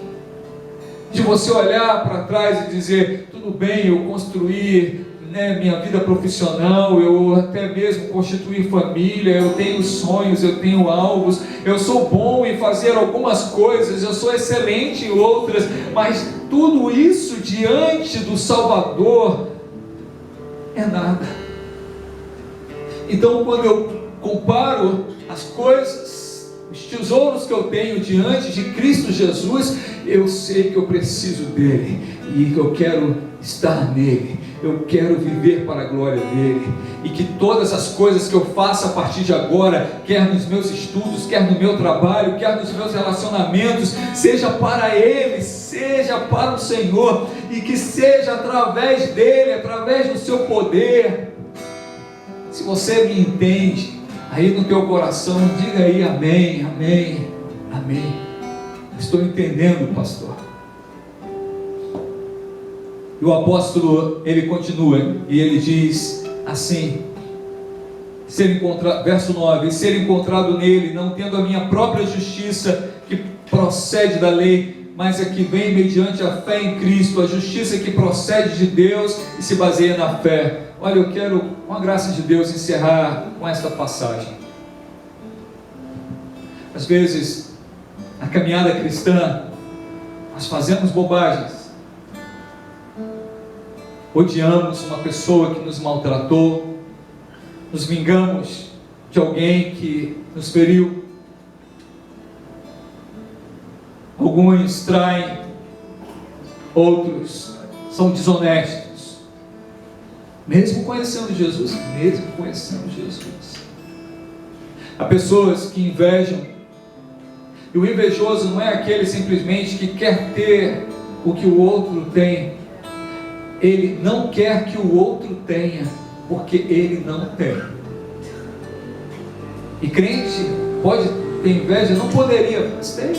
de você olhar para trás e dizer: tudo bem, eu construí minha vida profissional, eu até mesmo constituí família, eu tenho sonhos, eu tenho alvos, eu sou bom em fazer algumas coisas, eu sou excelente em outras, mas tudo isso diante do Salvador é nada. Então, quando eu comparo as coisas, os tesouros que eu tenho diante de Cristo Jesus, eu sei que eu preciso dele e que eu quero estar nele, eu quero viver para a glória dele, e que todas as coisas que eu faça a partir de agora, quer nos meus estudos, quer no meu trabalho, quer nos meus relacionamentos, seja para ele, seja para o Senhor, e que seja através dele, através do seu poder. Se você me entende aí no teu coração, diga aí amém, amém, amém. Estou entendendo, pastor. E o apóstolo, ele continua, e ele diz assim, verso 9, ser encontrado nele, não tendo a minha própria justiça, que procede da lei, mas a que vem mediante a fé em Cristo, a justiça que procede de Deus e se baseia na fé. Olha, eu quero, com a graça de Deus, encerrar com esta passagem. Às vezes, na caminhada cristã, nós fazemos bobagens. Odiamos uma pessoa que nos maltratou, nos vingamos de alguém que nos feriu. Alguns traem, outros são desonestos, mesmo conhecendo Jesus, Há pessoas que invejam, e o invejoso não é aquele simplesmente que quer ter o que o outro tem. Ele não quer que o outro tenha, porque ele não tem. E crente pode ter inveja? Não poderia, mas tem.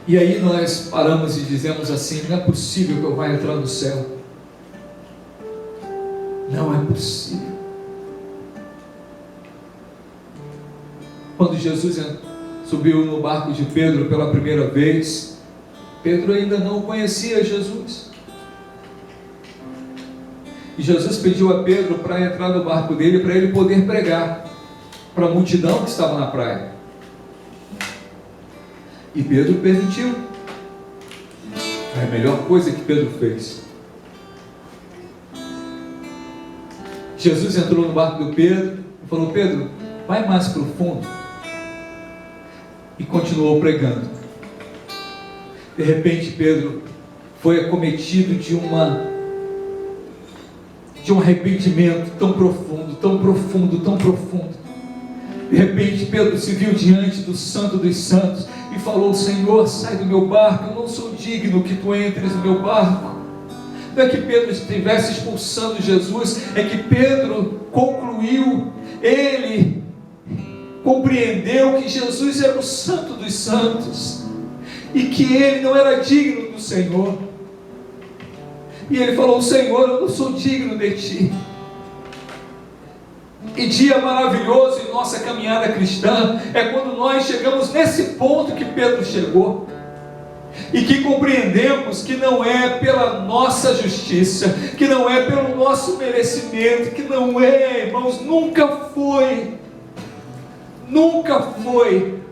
E aí nós paramos e dizemos assim: não é possível que eu vá entrar no céu. Não é possível. Quando Jesus subiu no barco de Pedro pela primeira vez, Pedro ainda não conhecia Jesus. E Jesus pediu a Pedro para entrar no barco dele, para ele poder pregar para a multidão que estava na praia. E Pedro permitiu. Foi a melhor coisa que Pedro fez. Jesus entrou no barco do Pedro e falou: Pedro, vai mais para o fundo. E continuou pregando. De repente Pedro foi acometido de um arrependimento tão profundo, tão profundo, tão profundo. De repente Pedro se viu diante do Santo dos Santos e falou: Senhor, sai do meu barco, eu não sou digno que tu entres no meu barco. Não é que Pedro estivesse expulsando Jesus, é que Pedro concluiu, ele compreendeu que Jesus era o Santo dos Santos e que ele não era digno do Senhor. E ele falou: Senhor, eu não sou digno de ti. E dia maravilhoso em nossa caminhada cristã é quando nós chegamos nesse ponto que Pedro chegou. e que compreendemos que não é pela nossa justiça, que não é pelo nosso merecimento, que não é, irmãos, nunca foi,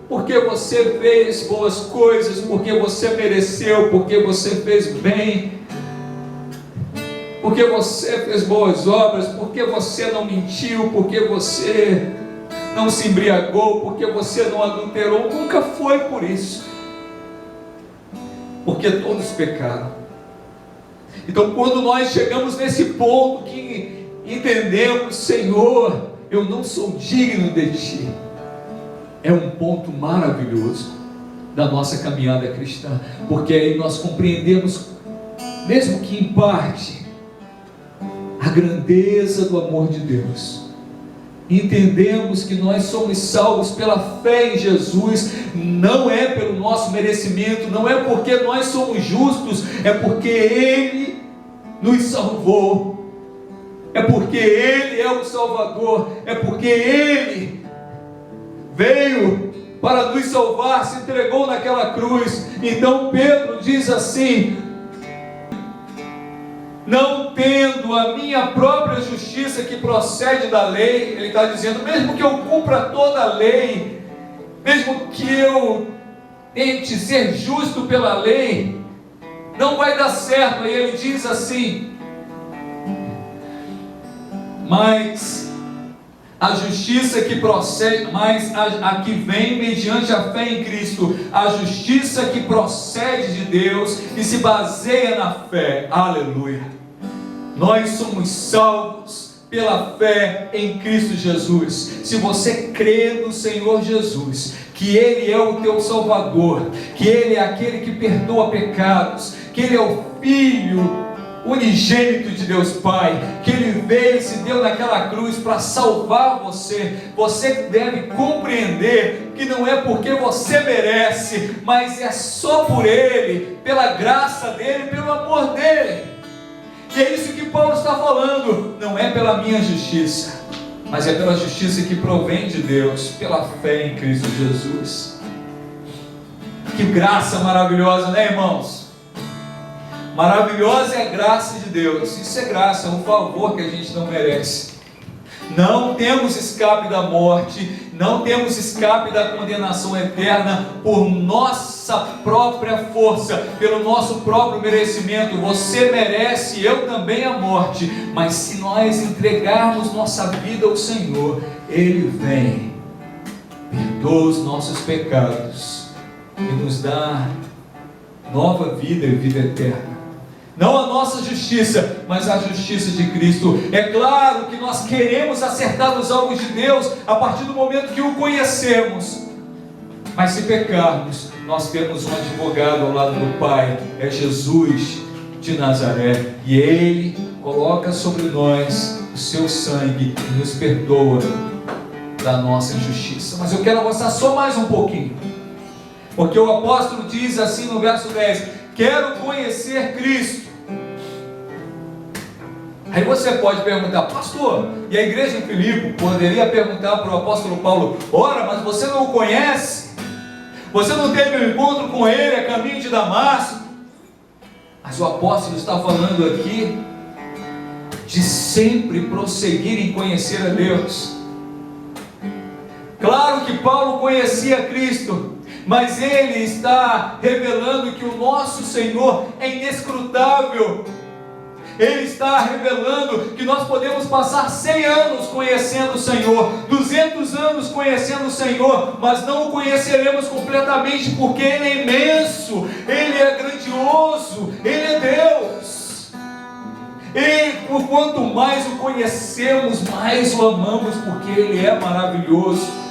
porque você fez boas coisas, porque você mereceu, porque você fez bem, porque você fez boas obras, porque você não mentiu, porque você não se embriagou, porque você não adulterou. Nunca foi por isso, porque todos pecaram. Então, quando nós chegamos nesse ponto que entendemos, Senhor, eu não sou digno de Ti, é um ponto maravilhoso da nossa caminhada cristã, porque aí nós compreendemos, mesmo que em parte, a grandeza do amor de Deus. Entendemos que nós somos salvos pela fé em Jesus, não é pelo nosso merecimento, não é porque nós somos justos, é porque Ele nos salvou, é porque Ele é o Salvador, é porque Ele veio para nos salvar, se entregou naquela cruz. Então Pedro diz assim: não tendo a minha própria justiça que procede da lei, ele está dizendo, mesmo que eu cumpra toda a lei, mesmo que eu tente ser justo pela lei, não vai dar certo. Aí ele diz assim: mas a justiça que procede, mas a que vem mediante a fé em Cristo, a justiça que procede de Deus e se baseia na fé. Aleluia! Nós somos salvos pela fé em Cristo Jesus. Se você crê no Senhor Jesus, que Ele é o teu Salvador, que Ele é aquele que perdoa pecados, que Ele é o Filho unigênito de Deus Pai, que Ele veio e se deu naquela cruz para salvar você, você deve compreender que não é porque você merece, mas é só por Ele, pela graça dEle, pelo amor dEle. E é isso que Paulo está falando, não é pela minha justiça, mas é pela justiça que provém de Deus, pela fé em Cristo Jesus. Que graça maravilhosa, né, irmãos? Maravilhosa é a graça de Deus. Isso é graça, é um favor que a gente não merece. Não temos escape da morte, não temos escape da condenação eterna por nossa própria força, pelo nosso próprio merecimento. Você merece, eu também, a morte, mas se nós entregarmos nossa vida ao Senhor, Ele vem, perdoa os nossos pecados e nos dá nova vida e vida eterna. Não a nossa justiça, mas a justiça de Cristo. É claro que nós queremos acertar os alvos de Deus a partir do momento que o conhecemos, mas se pecarmos, nós temos um advogado ao lado do Pai, é Jesus de Nazaré, e Ele coloca sobre nós o seu sangue e nos perdoa da nossa injustiça. Mas eu quero avançar só mais um pouquinho, porque o apóstolo diz assim no verso 10: quero conhecer Cristo. Aí você pode perguntar, pastor, e a igreja em Filipe poderia perguntar para o apóstolo Paulo: ora, mas você não o conhece? Você não teve um encontro com ele a caminho de Damasco? Mas o apóstolo está falando aqui de sempre prosseguir em conhecer a Deus. Claro que Paulo conhecia Cristo, mas ele está revelando que o nosso Senhor é inescrutável. Ele está revelando que nós podemos passar 100 anos conhecendo o Senhor, 200 anos conhecendo o Senhor, mas não o conheceremos completamente, porque Ele é imenso, Ele é grandioso, Ele é Deus. E por quanto mais o conhecemos, mais o amamos, porque Ele é maravilhoso.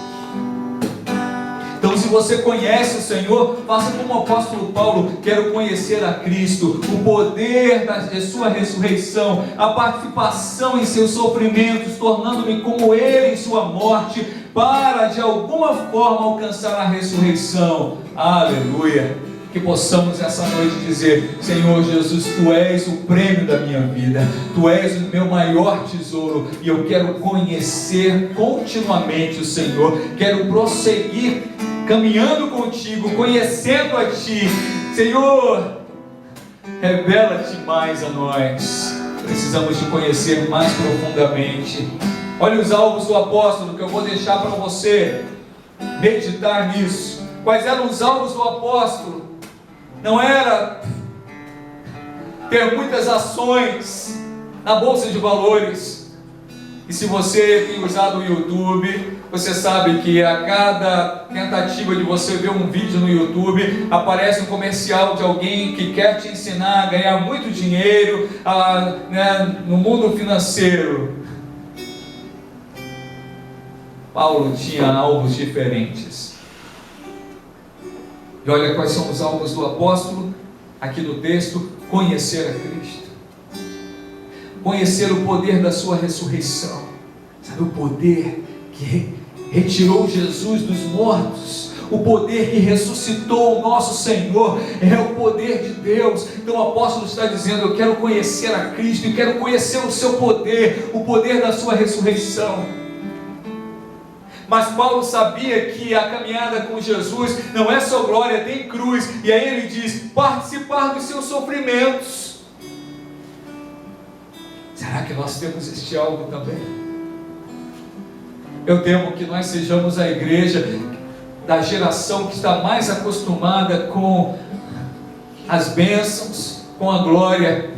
Então, se você conhece o Senhor, faça como o apóstolo Paulo: quero conhecer a Cristo, o poder de sua ressurreição, a participação em seus sofrimentos, tornando-me como Ele em sua morte, para de alguma forma alcançar a ressurreição. Aleluia! Que possamos essa noite dizer: Senhor Jesus, Tu és o prêmio da minha vida, Tu és o meu maior tesouro, e eu quero conhecer continuamente o Senhor, quero prosseguir caminhando contigo, conhecendo a Ti, Senhor, revela-te mais a nós. Precisamos te conhecer mais profundamente. Olha os alvos do apóstolo que eu vou deixar para você meditar nisso. Quais eram os alvos do apóstolo? Não era ter muitas ações na bolsa de valores. E se você tem usado o YouTube, você sabe que a cada tentativa de você ver um vídeo no YouTube, aparece um comercial de alguém que quer te ensinar a ganhar muito dinheiro no mundo financeiro. Paulo tinha alvos diferentes. E olha quais são os alvos do apóstolo aqui no texto: conhecer a Cristo, conhecer o poder da sua ressurreição. Sabe, o poder que retirou Jesus dos mortos, o poder que ressuscitou o nosso Senhor, é o poder de Deus. Então o apóstolo está dizendo: eu quero conhecer a Cristo e quero conhecer o seu poder, o poder da sua ressurreição. Mas Paulo sabia que a caminhada com Jesus não é só glória, tem cruz. E aí ele diz: participar dos seus sofrimentos. Será que nós temos este algo também? Eu temo que nós sejamos a igreja da geração que está mais acostumada com as bênçãos, com a glória,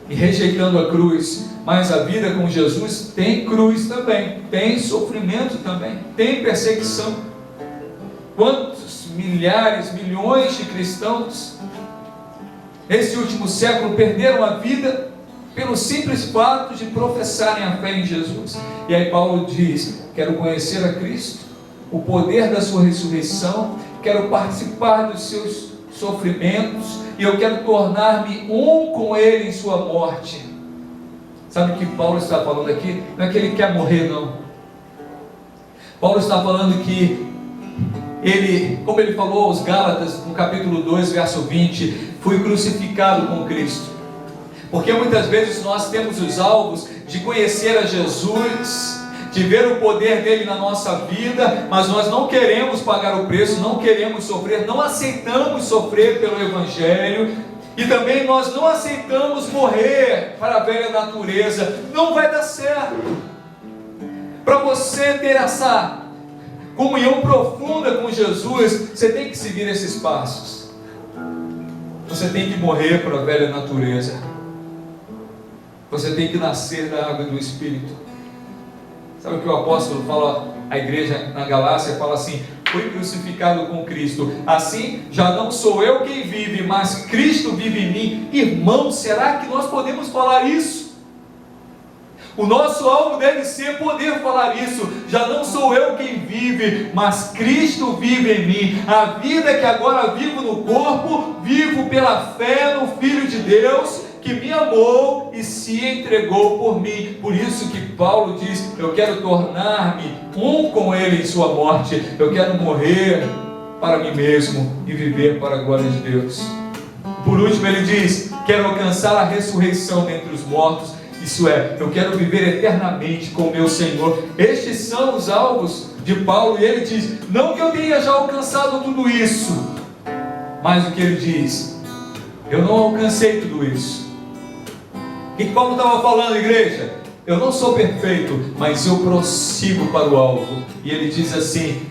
e rejeitando a cruz. Mas a vida com Jesus tem cruz também, tem sofrimento também, tem perseguição. Quantos milhares, milhões de cristãos nesse último século perderam a vida pelo simples fato de professarem a fé em Jesus? E aí Paulo diz: quero conhecer a Cristo, o poder da sua ressurreição, quero participar dos seus sofrimentos, e eu quero tornar-me um com Ele em sua morte. Sabe o que Paulo está falando aqui? Não é que ele quer morrer, não. Paulo está falando que ele, como ele falou aos Gálatas, no capítulo 2, verso 20, fui crucificado com Cristo. Porque muitas vezes nós temos os alvos de conhecer a Jesus, de ver o poder dele na nossa vida, mas nós não queremos pagar o preço, não queremos sofrer, não aceitamos sofrer pelo Evangelho. E também nós não aceitamos morrer para a velha natureza. Não vai dar certo. Para você ter essa comunhão profunda com Jesus, você tem que seguir esses passos. Você tem que morrer para a velha natureza. Você tem que nascer da água e do Espírito. Sabe o que o apóstolo fala à igreja na Galácia? Fala assim: fui crucificado com Cristo, assim já não sou eu quem vive, mas Cristo vive em mim. Irmão, será que nós podemos falar isso? O nosso alvo deve ser poder falar isso: já não sou eu quem vive, mas Cristo vive em mim. A vida que agora vivo no corpo, vivo pela fé no Filho de Deus, que me amou e se entregou por mim. Por isso que Paulo diz: eu quero tornar-me um com Ele em sua morte. Eu quero morrer para mim mesmo e viver para a glória de Deus. Por último ele diz: quero alcançar a ressurreição dentre os mortos. Isso é, eu quero viver eternamente com o meu Senhor. Estes são os alvos de Paulo. E ele diz: não que eu tenha já alcançado tudo isso, mas o que ele diz: eu não alcancei tudo isso. O que Paulo estava falando, igreja? Eu não sou perfeito, mas eu prossigo para o alvo. E ele diz assim: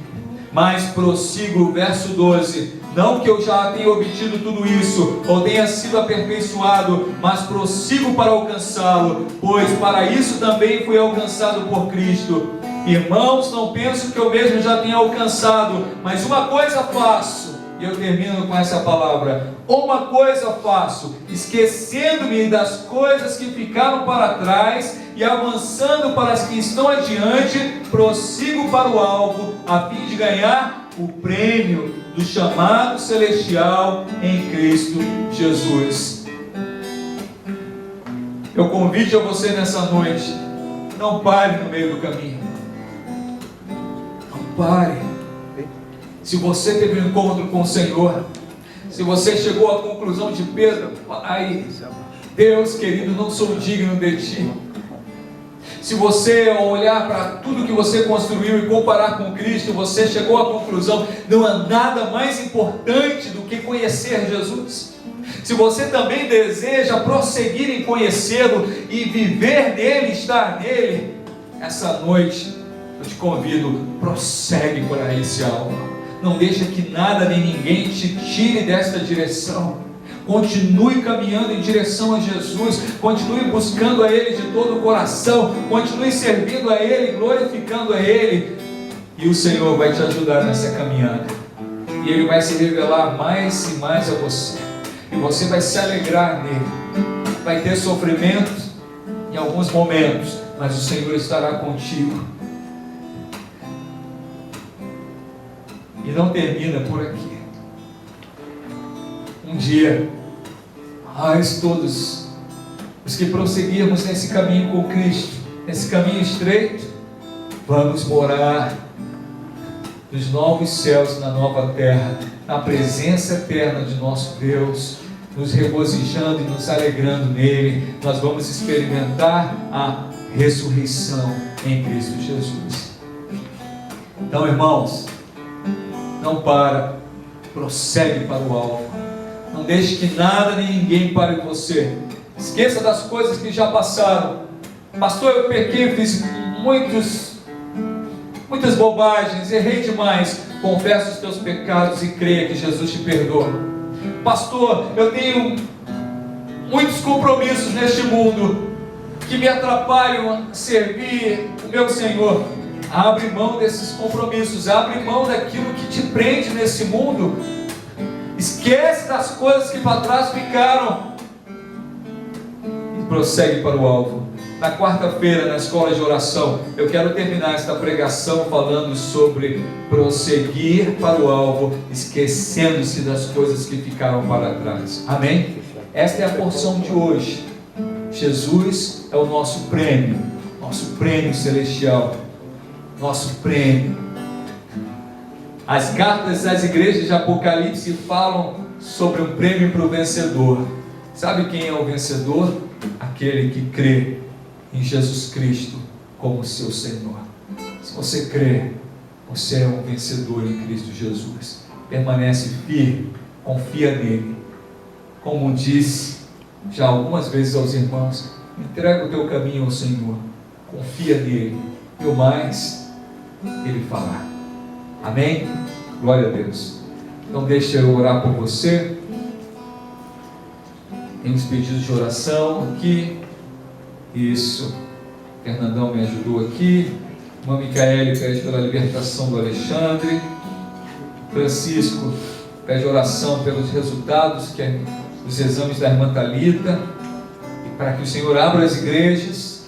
mas prossigo, verso 12, não que eu já tenha obtido tudo isso, ou tenha sido aperfeiçoado, mas prossigo para alcançá-lo, pois para isso também fui alcançado por Cristo. Irmãos, não penso que eu mesmo já tenha alcançado, mas uma coisa faço. E eu termino com essa palavra: uma coisa faço, esquecendo-me das coisas que ficaram para trás e avançando para as que estão adiante, prossigo para o alvo, a fim de ganhar o prêmio do chamado celestial em Cristo Jesus. Eu convido a você nessa noite: não pare no meio do caminho. Não pare. Se você teve um encontro com o Senhor, se você chegou à conclusão de Pedro: ai, Deus querido, não sou digno de Ti. Se você olhar para tudo que você construiu e comparar com Cristo, você chegou à conclusão: não há nada mais importante do que conhecer Jesus. Se você também deseja prosseguir em conhecê-lo e viver nele, estar nele, essa noite eu te convido, prossegue para esse alvo. Não deixa que nada nem ninguém te tire desta direção. Continue caminhando em direção a Jesus, continue buscando a Ele de todo o coração, continue servindo a Ele, glorificando a Ele, e o Senhor vai te ajudar nessa caminhada, e Ele vai se revelar mais e mais a você, e você vai se alegrar nele. Vai ter sofrimento em alguns momentos, mas o Senhor estará contigo. E não termina por aqui. Um dia, nós todos os que prosseguirmos nesse caminho com Cristo, nesse caminho estreito, vamos morar nos novos céus, na nova terra, na presença eterna de nosso Deus, nos regozijando e nos alegrando nele. Nós vamos experimentar a ressurreição em Cristo Jesus. Então, irmãos, não para, prossegue para o alvo. Não deixe que nada nem ninguém pare você. Esqueça das coisas que já passaram. Pastor, eu pequei, fiz muitas bobagens, errei demais. Confessa os teus pecados e creia que Jesus te perdoa. Pastor, eu tenho muitos compromissos neste mundo que me atrapalham a servir o meu Senhor. Abre mão desses compromissos, abre mão daquilo que te prende nesse mundo. Esquece das coisas que para trás ficaram e prossegue para o alvo. Na quarta-feira, na escola de oração, eu quero terminar esta pregação falando sobre prosseguir para o alvo, esquecendo-se das coisas que ficaram para trás. Amém? Esta é a porção de hoje. Jesus é o nosso prêmio celestial, nosso prêmio. As cartas das igrejas de Apocalipse falam sobre um prêmio para o vencedor. Sabe quem é o vencedor? Aquele que crê em Jesus Cristo como seu Senhor. Se você crê, você é um vencedor em Cristo Jesus. Permanece firme, confia nele. Como disse já algumas vezes aos irmãos, entrega o teu caminho ao Senhor, confia nele, e o mais ele fará. Amém? Glória a Deus. Então deixa eu orar por você. Tem uns pedidos de oração aqui. Isso. Fernandão me ajudou aqui. Irmã Micaele pede pela libertação do Alexandre. Francisco pede oração pelos resultados dos exames da irmã Thalita, e para que o Senhor abra as igrejas.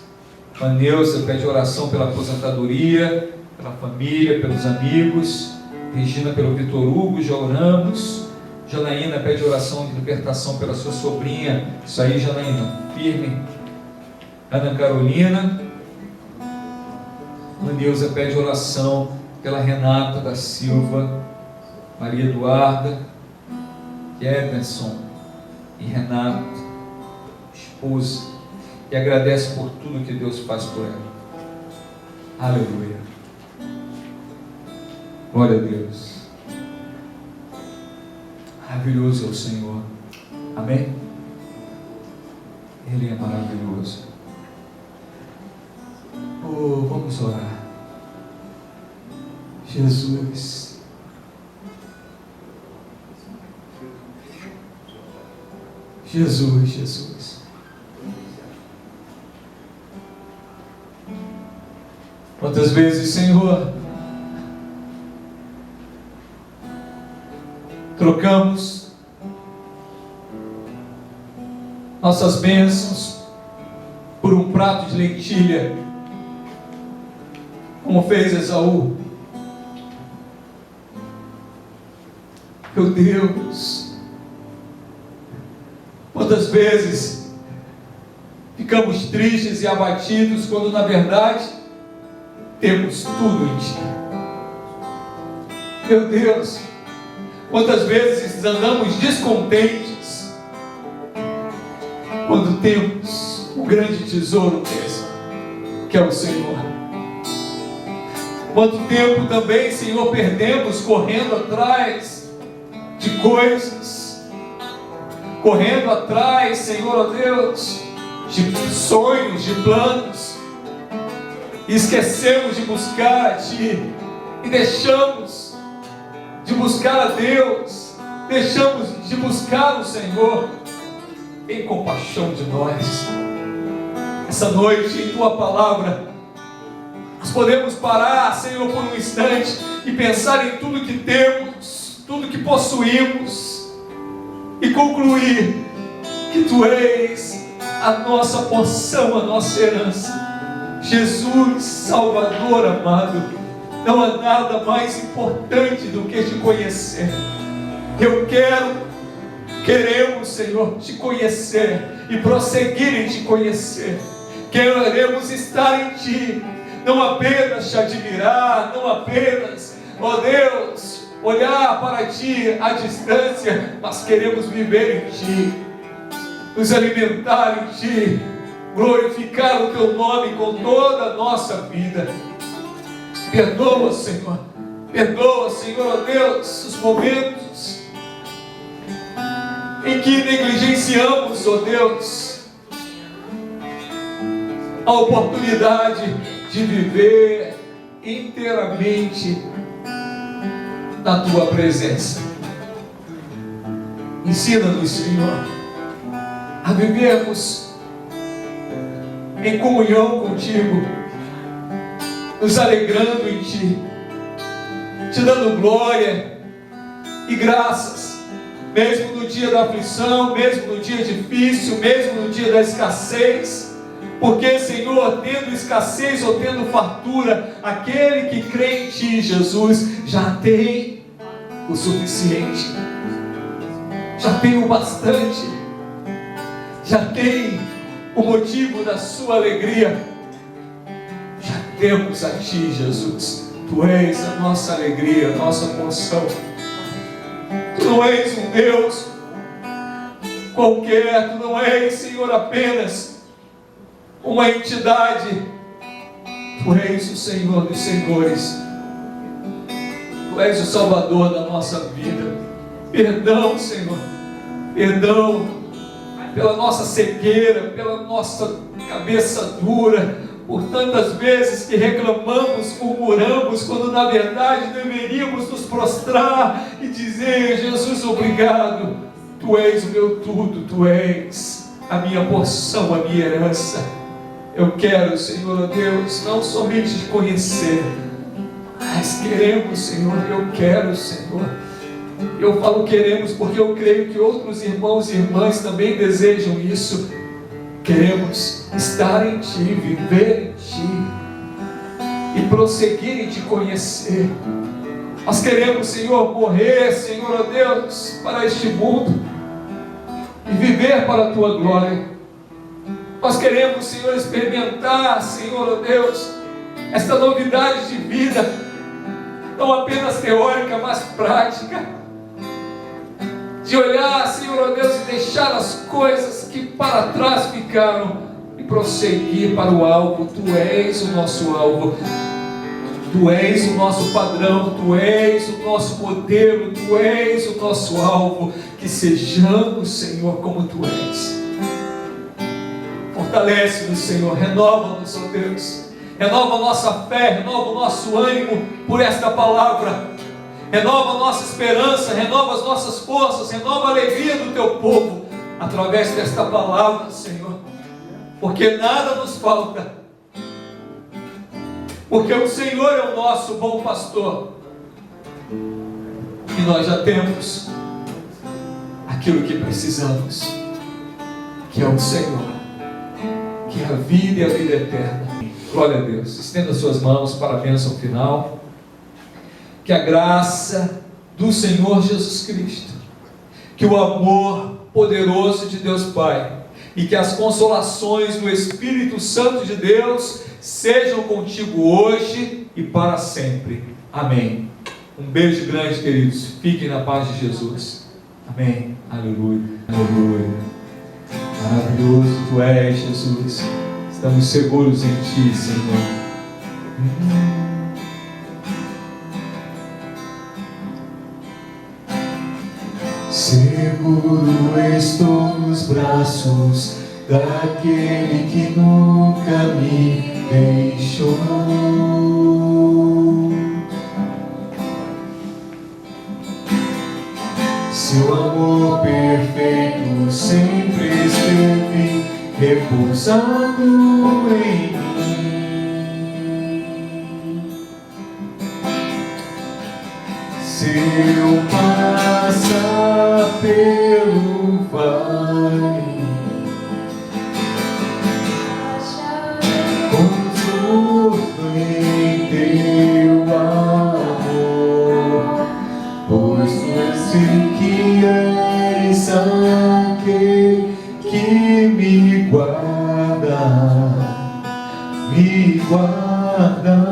A Neuza pede oração pela aposentadoria, pela família, pelos amigos. Regina pelo Vitor Hugo, já oramos. Janaína pede oração de libertação pela sua sobrinha. Isso aí, Janaína, firme. Ana Carolina. A Neuza pede oração pela Renata da Silva, Maria Eduarda, Emerson e Renato, esposa, e agradece por tudo que Deus faz por ela. Aleluia. Glória a Deus. Maravilhoso é o Senhor. Amém? Ele é maravilhoso. Oh, vamos orar. Jesus, Jesus. Quantas vezes, Senhor, trocamos nossas bênçãos por um prato de lentilha, como fez Esaú. Meu Deus, quantas vezes ficamos tristes e abatidos quando na verdade temos tudo em Ti. Meu Deus, quantas vezes andamos descontentes quando temos um grande tesouro desse. que é o Senhor. Quanto tempo também, Senhor, perdemos correndo atrás de coisas, correndo atrás, Senhor, ó Deus, de sonhos, de planos, e esquecemos de buscar a Ti, e deixamos de buscar a Deus, deixamos de buscar o Senhor. Tem compaixão de nós. Essa noite, em Tua palavra, nós podemos parar, Senhor, por um instante e pensar em tudo que temos, tudo que possuímos, e concluir que Tu és a nossa porção, a nossa herança. Jesus, Salvador amado, não há nada mais importante do que Te conhecer. Queremos, Senhor, Te conhecer e prosseguir em Te conhecer. Queremos estar em Ti, não apenas Te admirar, não apenas, ó Deus, olhar para Ti à distância, mas queremos viver em Ti, nos alimentar em Ti, glorificar o Teu nome com toda a nossa vida. Perdoa, Senhor, ó Deus, os momentos em que negligenciamos, ó Deus, a oportunidade de viver inteiramente na Tua presença. Ensina-nos, Senhor, a vivermos em comunhão contigo, nos alegrando em Ti, Te dando glória e graças, mesmo no dia da aflição, mesmo no dia difícil, mesmo no dia da escassez, porque, Senhor, tendo escassez ou tendo fartura, aquele que crê em Ti, Jesus, já tem o suficiente, já tem o bastante, já tem o motivo da sua alegria. Já temos a Ti, Jesus. Tu és a nossa alegria, a nossa porção. Tu não és um Deus qualquer, Tu não és, Senhor, apenas uma entidade. Tu és o Senhor dos senhores. Tu és o Salvador da nossa vida. Perdão, Senhor, perdão pela nossa cegueira, pela nossa cabeça dura, por tantas vezes que reclamamos, murmuramos, quando na verdade deveríamos nos prostrar e dizer: Jesus, obrigado, Tu és o meu tudo, Tu és a minha porção, a minha herança. Eu quero, Senhor, ó Deus, não somente Te conhecer, mas queremos, Senhor, eu quero, Senhor. Eu falo queremos porque eu creio que outros irmãos e irmãs também desejam isso. Queremos estar em Ti, viver em Ti e prosseguir em Te conhecer. Nós queremos, Senhor, morrer, Senhor, ó Deus, para este mundo e viver para a Tua glória. Nós queremos, Senhor, experimentar, Senhor, ó Deus, esta novidade de vida, não apenas teórica, mas prática, de olhar, Senhor, ó Deus, e deixar as coisas que para trás ficaram e prosseguir para o alvo. Tu és o nosso alvo, Tu és o nosso padrão, Tu és o nosso modelo, Tu és o nosso alvo. Que sejamos, Senhor, como Tu és. Fortalece-nos, Senhor, renova-nos, ó Deus, renova a nossa fé, renova o nosso ânimo por esta palavra. Renova a nossa esperança, renova as nossas forças, renova a alegria do Teu povo, através desta palavra, Senhor, porque nada nos falta, porque o Senhor é o nosso bom pastor, e nós já temos aquilo que precisamos, que é o Senhor, que é a vida e a vida eterna. Glória a Deus. Estenda suas mãos para a bênção final. Que a graça do Senhor Jesus Cristo, que o amor poderoso de Deus Pai e que as consolações do Espírito Santo de Deus sejam contigo hoje e para sempre. Amém. Um beijo grande, queridos. Fiquem na paz de Jesus. Amém. Aleluia. Aleluia. Maravilhoso Tu és, Jesus. Estamos seguros em Ti, Senhor. Seguro estou nos braços daquele que nunca me deixou. Seu amor perfeito sempre esteve repousado em mim. Se eu passar pelo vale, conforto em teu amor, pois eu sei que és aquele que me guarda, me guarda.